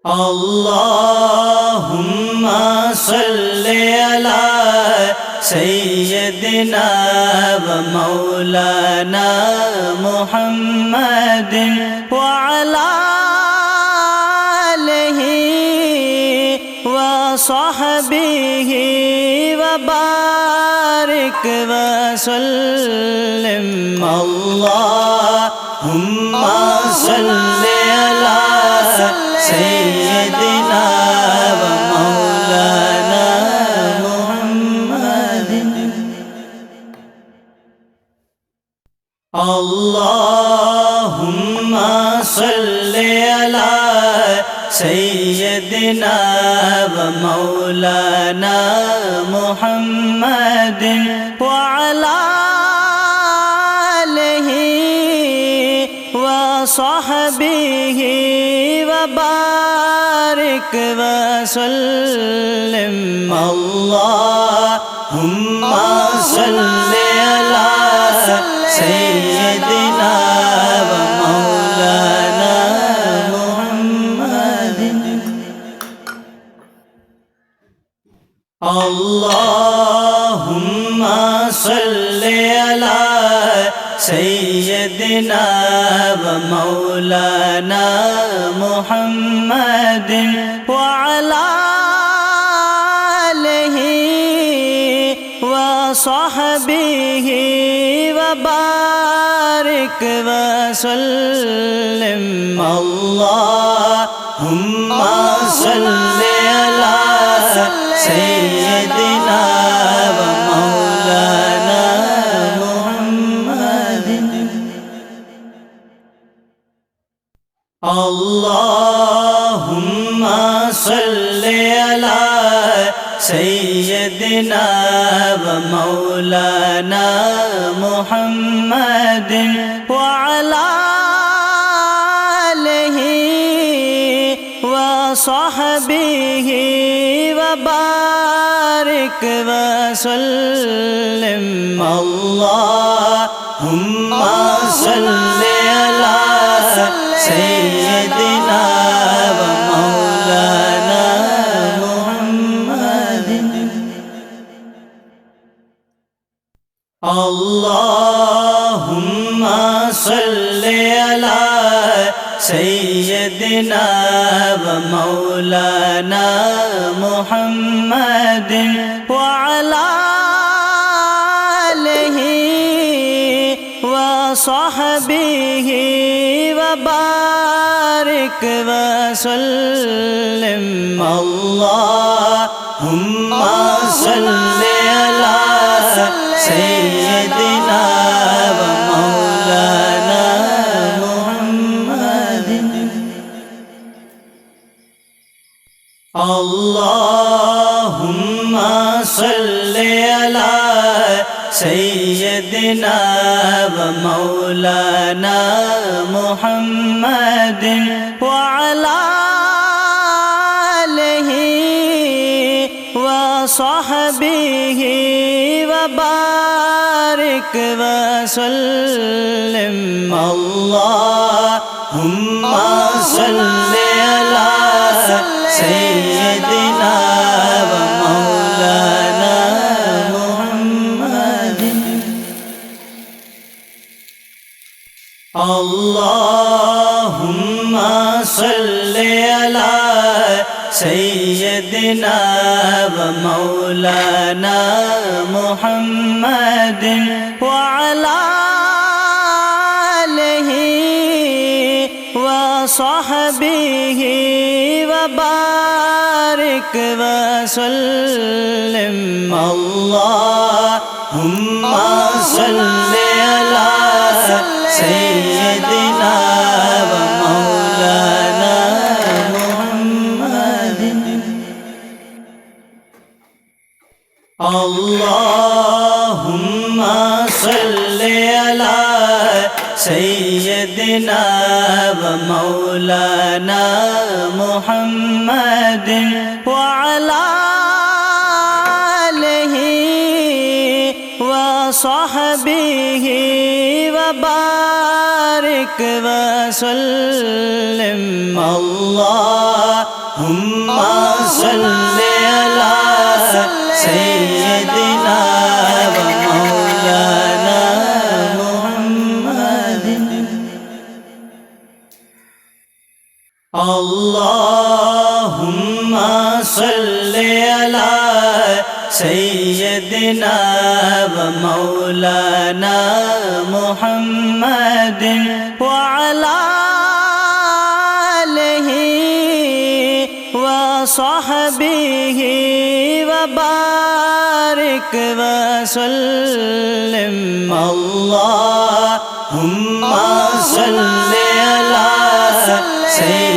अल्लाहुम्मा सल्लि अला सय्यदिना व मौलाना मुहम्मदिन व अला आलिहि व सहबिहि व बारिक व सल्लिम। अल्लाहुम्मा सल्लि अला सय्यदिना व मौलाना मुहम्मदिन। अल्लाहुम्मा सल्लि अला सय्यदिना व मौलाना मुहम्मदिन व अला आलिहि व सहबिहि व बारिक व सल्लिम। अल्लाहुम्मा सल्लि अला सय्यदिना व मौलाना मुहम्मदिन। अल्लाहुम्मा सल्लि अला सय्यदिना व मौलाना मुहम्मदिन व अला आलिहि व सहबिहि व बारिक व सल्लिम। अल्लाहुम्मा सल्लि अला सय्यदिना व मौलाना मुहम्मदिन। अल्लाहुम्मा सल्लि अला सय्यदिना व मौलाना मुहम्मदिन व अला आलिहि व सहबिहि व बारिक व सल्लिम। अल्लाहुम्मा सल्लि अला सय्यदिना व मौलाना मुहम्मदिन। अल्लाहुम्मा सल्लि अला सय्यदिना व मौलाना मुहम्मदिन व अला आलिहि व सहबिहि व बारिक व सल्लिम। अल्लाहुम्मा सल्लि अला सय्यदिना व मौलाना मुहम्मदिन। अल्लाहुम्मा सल्लि अला सय्यदिना व मौलाना मुहम्मदिन व अला आलिहि व सहबिहि व बारिक व सल्लिम। अल्लाहुम्मा सल्लि अला सय्यदिना व मौलाना मुहम्मदिन। अल्लाहुम्मा सल्लि अला सय्यदिना व मौलाना मुहम्मदिन व अला आलिहि व सहबिहि व बारिक व सल्लिम। अल्लाहुम्मा सल्लि अला सय्यदिना व मौलाना मुहम्मदिन। अल्लाहुम्मा सल्लि अला सय्यदिना व मौलाना मुहम्मदिन व अला आलिहि व सहबिहि व बारिक व सल्लिम। अल्लाह salli ala sayyidina wa maulana Muhammadin. Allahumma salli ala sayyidina wa maulana Muhammadin wa ala alihi wa sahbihi wa barik wa sallim. Allahumma salli ala sayyidina